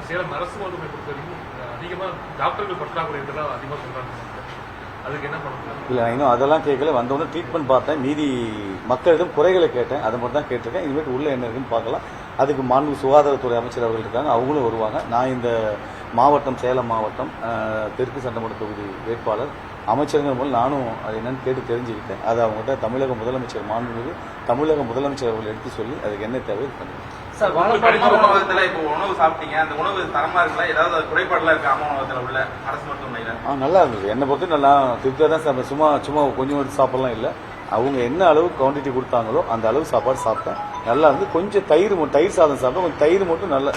சேலம் அரசு மருத்துவமனை பொறுத்தவரைக்கும் அதிகமாக டாக்டர்கள் பற்றாக்குறை இதெல்லாம் அதிகமாக சொல்றாங்க. அதுக்கு என்ன பண்ணணும்? இல்லை, இன்னும் அதெல்லாம் கேட்கல. வந்தோடனே ட்ரீட்மெண்ட் பார்த்தேன், மீதி மக்களிடம் குறைகளை கேட்டேன், அதை மட்டும் தான் கேட்டிருக்கேன். இனிமேட்டு உள்ள என்ன இருக்குன்னு பார்க்கலாம். அதுக்கு மாண்பு சுகாதாரத்துறை அமைச்சர் அவர்கள் இருக்காங்க, அவங்களும் வருவாங்க. நான் இந்த மாவட்டம் சேலம் மாவட்டம் தெற்கு சட்டமன்ற தொகுதி வேட்பாளர் அமைச்சர்கள் மூலம் நானும் அது என்னன்னு கேட்டு தெரிஞ்சுக்கிட்டேன். அதை அவங்ககிட்ட தமிழக முதலமைச்சர் மாண்புமிகு தமிழக முதலமைச்சர் அவர்கள் எடுத்து சொல்லி அதுக்கு என்ன தேவை பண்ணுவேன். உணவகத்துல இப்போ உணவு சாப்பிட்டீங்க, அந்த உணவு தரமா இருக்குல்ல, ஏதாவது குறைபாடுலாம் இருக்கு அம்மா உணவகத்துல உள்ள அரசு மருத்துவமனையில? நல்லா இருந்தது. என்னை பொறுத்து நல்லா திருப்தியாக தான் சாப்பிட்டேன். சும்மா கொஞ்சம் எடுத்து சாப்பிடலாம் இல்லை, அவங்க என்ன அளவு குவான்டிட்டி கொடுத்தாங்களோ அந்த அளவு சாப்பாடு சாப்பிட்டேன். நல்லா இருந்து கொஞ்சம் தயிர் சாதம் சாப்பிட்டேன். கொஞ்சம் தயிர் மட்டும் நல்ல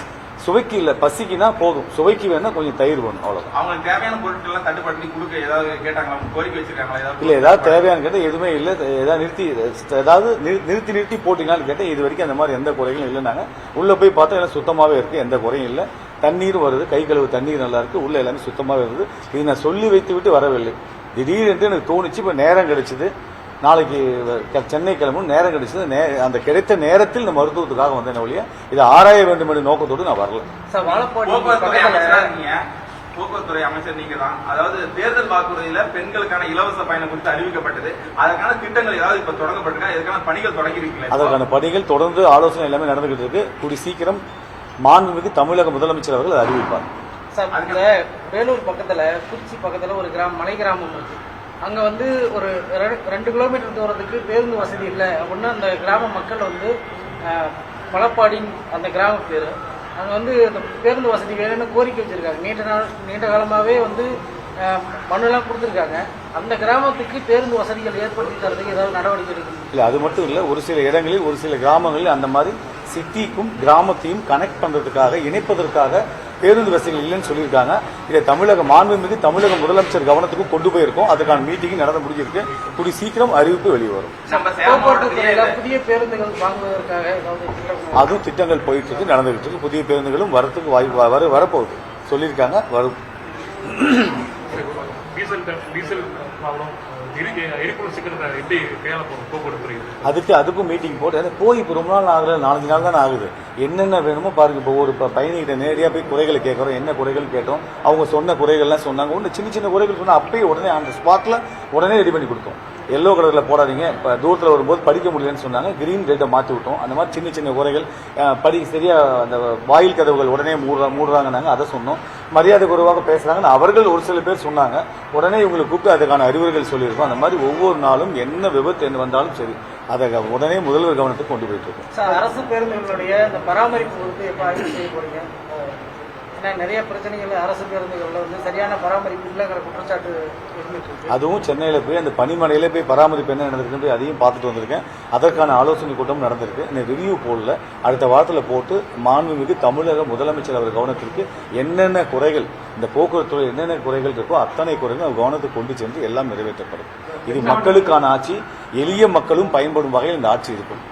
சுவைக்கு இல்லை, பசிக்குன்னா போதும், சுவைக்கு வேணா கொஞ்சம் தயிர் வேணும், அவ்வளோதான். அவங்களுக்கு தேவையான பொருட்கள் எல்லாம் தட்டுப்பட்டு கொடுக்க ஏதாவது கேட்டாங்களா, கோரிக்கை வச்சிருக்காங்களா? இல்லை, ஏதாவது தேவையான கேட்டால் எதுவுமே இல்லை. ஏதாவது நிறுத்தி போட்டீங்களான்னு கேட்டால் இது வரைக்கும் அந்த மாதிரி எந்த குறைகளும் இல்லைனாங்க. உள்ளே போய் பார்த்தா எல்லாம் சுத்தமாகவே இருக்குது, எந்த குறையும் இல்லை. தண்ணீரும் வருது, கை கழுவு தண்ணீர் நல்லா இருக்குது, உள்ள எல்லாமே சுத்தமாகவே இருக்குது. இது நான் சொல்லி வைத்து விட்டு வரவில்லை, திடீரென்று எனக்கு தோணுச்சு. இப்போ நேரம் கிடைச்சிது, நாளைக்கு சென்னை கிளம்பும் நேரம் கிடைச்சது. அந்த கிடைத்த நேரத்தில் இந்த மருத்துவத்துக்காக வந்தேன் ஒழிய இதை ஆராய வேண்டும் என்ற நோக்கத்தோடு நான் வரல. போக்குவரத்துறை அமைச்சர் நீங்க தான். அதாவது தேர்தல் வாக்குறுதியில பெண்களுக்கான இலவச பயணம் குறித்து அறிவிக்கப்பட்டது. அதற்கான திட்டங்கள் ஏதாவது இப்ப தொடங்கப்பட்டிருக்கா? இதற்கான பணிகள் தொடங்கி இருக்கீங்களா? அதற்கான பணிகள் தொடர்ந்து ஆலோசனை எல்லாமே நடந்துகிட்டு இருக்கு. கூடி சீக்கிரம் மாண்புமிகு தமிழக முதலமைச்சர் அவர்கள் அறிவிப்பார். வேலூர் பக்கத்துல குறிச்சி பக்கத்துல ஒரு மலை கிராமம் இருக்கு. அங்கே வந்து ஒரு 2 கிலோமீட்டர் தூரத்துக்கு பேருந்து வசதி இல்லை அப்படின்னா அந்த கிராம மக்கள் வந்து மலப்பாடி அந்த கிராம பேர் அங்கே வந்து இந்த பேருந்து வசதி வேணும்னு கோரிக்கை வச்சுருக்காங்க. நீண்ட காலமாகவே வந்து மனுலாம் கொடுத்துருக்காங்க. அந்த கிராமத்துக்கு பேருந்து வசதிகள் ஏற்படுத்தி தரதுக்கு ஏதாவது நடவடிக்கை எடுக்கணும்? இல்லை, அது மட்டும் இல்லை, ஒரு சில இடங்களில் ஒரு சில கிராமங்களில் அந்த மாதிரி சிட்டிக்கும் கிராமத்தையும் கனெக்ட் பண்ணுறதுக்காக இணைப்பதற்காக பேருந்து வசதிகள் இல்லைன்னு சொல்லியிருக்காங்க. இதை மாண்புமிகு தமிழக முதலமைச்சர் கவனத்துக்கு கொண்டு போயிருக்கோம். அதுக்கான மீட்டிங் நடந்து முடிஞ்சிருக்கு. கூடி சீக்கிரம் அறிவிப்பு வெளிவரும். புதிய பேருந்துகள் வாங்குவதற்காக அதுவும் திட்டங்கள் போயிட்டு இருக்கு, நடந்துகிட்டு இருக்கு. புதிய பேருந்துகளும் வரத்துக்கு வாய்ப்பு வரப்போகுது சொல்லியிருக்காங்க, வரும். அதுக்கும் மீட்டிங் போட்டு போய் இப்போ ரொம்ப நாள் ஆகல, 4 நாள் தான் ஆகுது. என்னென்ன வேணுமோ பாருங்க. இப்போ ஒரு பயணிகிட்ட நேரடியாக போய் குறைகளை கேட்கறோம், என்ன குறைகள் கேட்டோம், அவங்க சொன்ன குறைகள்லாம் சொன்னாங்க. ஒன்று சின்ன குறைகள் சொன்னால் அப்பயே உடனே அந்த ஸ்பாட்ல உடனே ரெடி பண்ணி கொடுத்தோம். எல்லோ கலரில் போடாதீங்க, இப்போ தூரத்தில் வரும்போது படிக்க முடியலன்னு சொன்னாங்க, கிரீன் ரேட்டை மாற்றி விட்டோம். அந்த மாதிரி சின்ன குறைகள் சரியா அந்த வாயில் கதவுகள் உடனே மூடுறாங்கன்னாங்க, அதை சொன்னோம். மரியாதை குறைவாக பேசுறாங்கன்னு அவர்கள் ஒரு சில பேர் சொன்னாங்க. உடனே இவங்களை கூப்பிட்டு அதுக்கான அறிவுரைகள் சொல்லியிருக்கோம். அந்த மாதிரி ஒவ்வொரு நாளும் என்ன விபத்து என்ன வந்தாலும் சரி அதை உடனே முதல்வர் கவனத்துக்கு கொண்டு போயிட்டு இருக்கோம். அரசு பேருந்துகளுடைய இந்த பராமரிப்பு குறித்து எப்போ ஆய்வு செய்ய போறீங்க? நிறைய பிரச்சனைகள் அரசு பேருந்துகளில் வந்து சரியான பராமரிப்பு இல்லைங்கிற குற்றச்சாட்டு. அதுவும் சென்னையில் போய் அந்த பனிமலையில போய் பராமரிப்பு என்ன நடந்திருக்கு அதையும் பார்த்துட்டு வந்திருக்கேன். அதற்கான ஆலோசனை கூட்டம் நடந்திருக்கு. இன்னும் ரிவ்யூ போடல, அடுத்த வாரத்தில் போட்டு மாண்புமிகு தமிழக முதலமைச்சர் அவர் கவனத்திற்கு என்னென்ன குறைகள் இந்த போக்குவரத்து என்னென்ன குறைகள் இருக்கோ அத்தனை குறைகள் அவர் கவனத்துக்கு கொண்டு சென்று எல்லாம் நிறைவேற்றப்படும். இது மக்களுக்கான ஆட்சி, எளிய மக்களும் பயன்படும் வகையில் இந்த ஆட்சி இருக்கும்.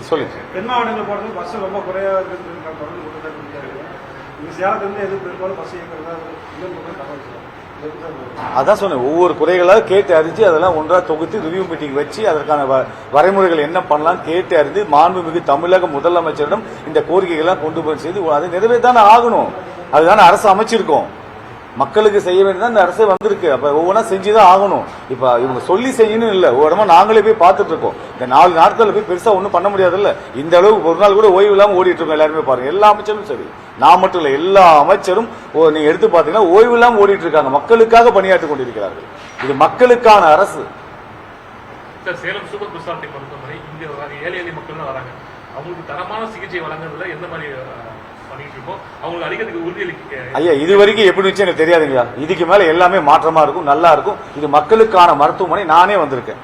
சொல்லுங்க. தென் மாவட்டங்கள் போறது பஸ் ரொம்ப குறையாக இருக்குன்னு சேலத்துல எது பெரும்பாலும் பஸ் அதான் சொன்னேன். ஒவ்வொரு குறைகளாக கேட்டு அறிஞ்சு அதெல்லாம் ஒன்றா தொகுத்து ரிவ்யூ மீட்டிங் வச்சு அதற்கான வரைமுறைகள் என்ன பண்ணலாம் கேட்டு அறிந்து மாண்புமிகு தமிழக முதலமைச்சரிடம் இந்த கோரிக்கைகள்லாம் கொண்டு போய் செய்து அதை நிறைவேற்றானே ஆகணும். அதுதானே அரசு அமைச்சிருக்கோம். மக்களுக்கு செய்ய வேண்டியதான் இந்த அரசு வந்திருக்கு. அப்ப ஒவ்வொன்றா செஞ்சுதான் ஆகணும். இப்ப இவங்க சொல்லி செய்யணும் இல்ல, ஒவ்வொரு நாங்களே போய் பார்த்துட்டு இருக்கோம். இந்த 4 நாட்கள் போய் பெருசா ஒன்றும் பண்ண முடியாது இல்ல. இந்த அளவுக்கு ஒரு நாள் கூட ஓய்வு இல்லாம ஓடிட்டு இருக்கோம். எல்லாருமே பாருங்க, எல்லா அமைச்சரும் சரி, நான் மட்டும் இல்ல, எல்லா அமைச்சரும் நீங்க எடுத்து பாத்தீங்கன்னா ஓய்வு இல்லாம ஓடிட்டு இருக்காங்க. மக்களுக்காக பணியாற்றி கொண்டிருக்கிறார்கள். இது மக்களுக்கான அரசு. சேலம் சூப்பர் ஸ்பெஷாலிட்டி மருத்துவமனை இங்க ஏழை எளிய மக்கள் தான் வராங்க. அவங்களுக்கு தரமான சிகிச்சை வழங்குறதுல எந்த மாதிரி ஐயா இது வரைக்கும் எப்படி வச்சு எனக்கு தெரியாதுங்களா. இதுக்கு மேல எல்லாமே மாற்றமா இருக்கும், நல்லா இருக்கும். இது மக்களுக்கான மருத்துவமனை. நானே வந்திருக்கேன்,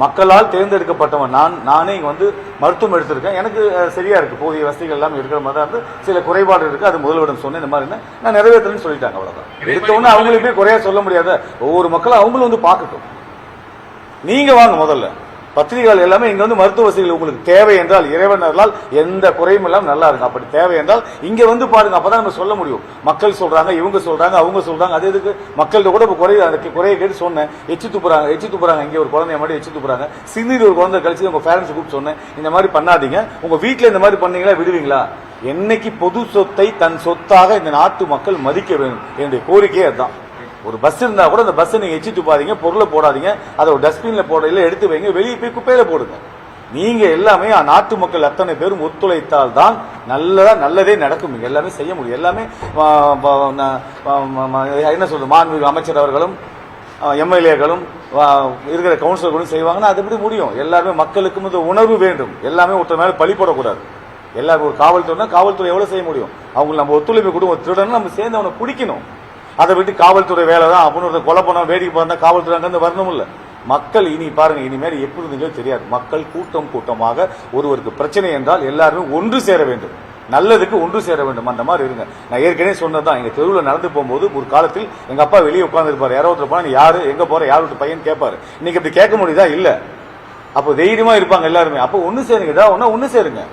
மக்களால் தேர்ந்தெடுக்கப்பட்டவன் நானே இங்க வந்து மருத்துவம் எடுத்திருக்கேன். எனக்கு சரியா இருக்கு, போதிய வசதிகள் எல்லாம் இருக்கிற மாதிரி தான் இருந்து சில குறைபாடு இருக்கு. அது முதல்வரிடம் சொன்னேன், இந்த மாதிரி நான் நிறைவேற்றலன்னு சொல்லிட்டாங்க. அவ்வளவுதான். எடுத்தவொன்னு அவங்களுக்கு போய் குறையா சொல்ல முடியாத. ஒவ்வொரு மக்களும் அவங்களும் வந்து பார்க்கட்டும். நீங்க வாங்க முதல்ல. பத்திரிகைகள் எல்லாமே இங்க வந்து மருத்துவ வசதிகள் உங்களுக்கு தேவை என்றால் இறைவனர்களால் எந்த குறையும் இல்லாம நல்லா இருக்கும். அப்படி தேவை என்றால் இங்க வந்து பாருங்க, அப்பதான் நம்ம சொல்ல முடியும். மக்கள் சொல்றாங்க, இவங்க சொல்றாங்க, அவங்க சொல்றாங்க, அது எதுக்கு மக்கள்கிட்ட கூட குறைய கேட்டு சொன்னேன். எச்சு துப்புறாங்க இங்க ஒரு குழந்தைய மாதிரி எச்சு துப்புறாங்க. சிந்திரி ஒரு குழந்தை கழிச்சு உங்க பேரண்ட்ஸ் கூப்பிட்டு சொன்னேன், இந்த மாதிரி பண்ணாதீங்க, உங்க வீட்டுல இந்த மாதிரி பண்ணீங்களா விடுவீங்களா? என்னைக்கு பொது சொத்தை தன் சொத்தாக இந்த நாட்டு மக்கள் மதிக்க வேண்டும். என்னுடைய கோரிக்கையே அதுதான். ஒரு பஸ் இருந்தா கூட அந்த பஸ் நீங்க எச்சு துப்பாதீங்க, பொருளை போடாதீங்க, அதை ஒரு டஸ்ட்பின்ல போடல எடுத்து வைங்க, வெளியே போய் குப்பையில போடுங்க. நீங்க எல்லாமே நாட்டு மக்கள் அத்தனை பேரும் ஒத்துழைத்தால் தான் நல்லதே நடக்கும். நீங்க எல்லாமே செய்ய முடியும். எல்லாமே என்ன சொல்றது, மாண்புமிகு அமைச்சர் அவர்களும் எம்எல்ஏக்களும் இருக்கிற கவுன்சிலர்களும் செய்வாங்கன்னா அது எப்படி முடியும்? எல்லாருமே மக்களுக்கும் இந்த உணர்வு வேண்டும். எல்லாமே ஒருத்தர் மேல பழி போடக்கூடாது. எல்லாரும் ஒரு காவல்துறை எவ்வளவு செய்ய முடியும்? அவங்க நம்ம ஒத்துழைப்பு கொடுக்கும். ஒரு திருடனும் நம்ம சேர்ந்து அவனை பிடிக்கணும். அதை விட்டு காவல்துறை வேலை தான் அப்படின்னு கொலை பண்ண வேடிக்கை பார்த்தா காவல்துறை அங்கிருந்து வரணும் இல்ல. மக்கள் இனி பாருங்க, இனிமேல் எப்படி இருந்தீங்களோ தெரியாது. மக்கள் கூட்டமாக ஒருவருக்கு பிரச்சனை என்றால் எல்லாருமே ஒன்று சேர வேண்டும், நல்லதுக்கு ஒன்று சேர வேண்டும். அந்த மாதிரி இருங்க. நான் ஏற்கனவே சொன்னதான், எங்க தெருவில் நடந்து போகும்போது ஒரு காலத்தில் எங்க அப்பா வெளியே உட்கார்ந்து இருப்பாரு. யாரோ ஒருத்தர் போனா யாரு எங்க போற, யார் வீட்டு பையன் கேட்பாரு. இன்னைக்கு அப்படி கேட்க முடியுதா? இல்ல. அப்போ தைரியமா இருப்பாங்க எல்லாருமே. அப்போ ஒண்ணு சேருங்க, ஒண்ணு சேருங்க.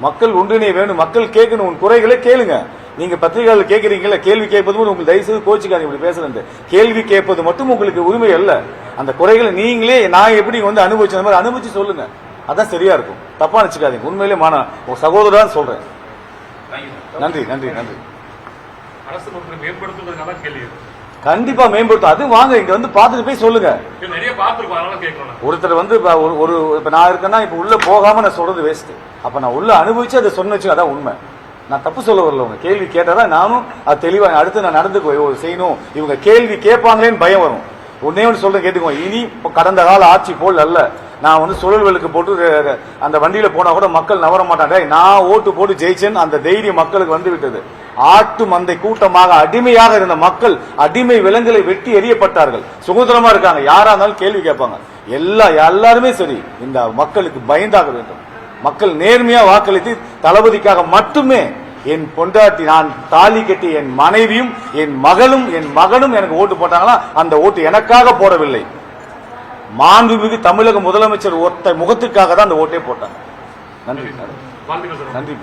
மக்கள் ஒன்றிணைய வேண்டும். மக்கள் கேட்கணும், உன் குறைகளை கேளுங்க. நீங்க பத்திரிகைகள் கேட்கறீங்கல்ல, கேள்வி கேட்பது உங்களுக்கு தயவு செய்து கோச்சிக்காதீங்க. இப்படி பேசுறது கேள்வி கேட்பது மட்டும் உங்களுக்கு உரிமை அல்ல. அந்த குறைகளை நீங்களே நான் எப்படி வந்து அனுபவிச்ச மாதிரி அனுபவிச்சு சொல்லுங்க. அதான் சரியா இருக்கும். தப்பா நினைச்சுக்காதீங்க. உண்மையிலே உங்க சகோதரன் சொல்றேன். நன்றி. அரசு மேம்படுத்துவதற்கான கேள்வி கண்டிப்பா மேம்படுத்தும். அது வாங்க, இங்க வந்து பாத்துட்டு போய் சொல்லுங்க. நிறைய பார்த்திருக்கோம், அதனால கேட்கணும். ஒருத்தர் வந்து இப்ப நான் இருக்கேன்னா இப்ப உள்ள போகாம நான் சொல்றது வேஸ்ட். அப்ப நான் உள்ள அனுபவிச்சு அதை சொன்ன வச்சு அதான் உண்மை. நான் தப்பு சொல்ல வரல. உங்க கேள்வி கேட்டாதான் நானும் அது தெளிவா அடுத்து நான் நடந்துக்குவேன் செய்யணும். இவங்க கேள்வி கேட்பாங்களேன்னு பயம் வரும். ஒன்னே ஒன்று சொல்றேன் கேட்டுக்கோ. இனி கடந்த கால ஆட்சி போல் அல்ல. நான் வந்து சுழல்களுக்கு போட்டு அந்த வண்டியில போனா கூட மக்கள் நவர மாட்டாங்க. நான் ஓட்டு போட்டு ஜெயிச்சேன்னு அந்த தைரியம் மக்களுக்கு வந்து விட்டது. ஆட்டு மந்தை கூட்டமாக அடிமையாக இருந்த மக்கள் அடிமை விலங்குகளை வெட்டி எறியப்பட்டார்கள். சுதந்திரமா இருக்காங்க. யாரா இருந்தாலும் கேள்வி கேட்பாங்க. எல்லாருமே சரி. இந்த மக்களுக்கு பயந்தாக வேண்டும். மக்கள் நேர்மையா வாக்களித்து தளபதிக்காக மட்டுமே என் பொண்டாட்டி, நான் தாலி கட்டி என் மனைவியும் என் மகனும் எனக்கு ஓட்டு போட்டாங்களா, அந்த ஓட்டு எனக்காக போடவில்லை. மாண்புமிகு தமிழக முதலமைச்சர் ஒத்த முகத்துக்காக தான் அந்த ஓட்டே போட்டாங்க. நன்றி.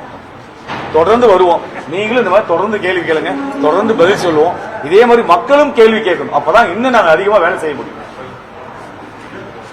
தொடர்ந்து வருவோம். நீங்களும் இந்த மாதிரி தொடர்ந்து கேள்வி கேளுங்க, தொடர்ந்து பதில் சொல்லுவோம். இதே மாதிரி மக்களும் கேள்வி கேட்கணும். அப்பதான் இன்னும் நாங்கள் அதிகமா வேலை செய்ய முடியும்.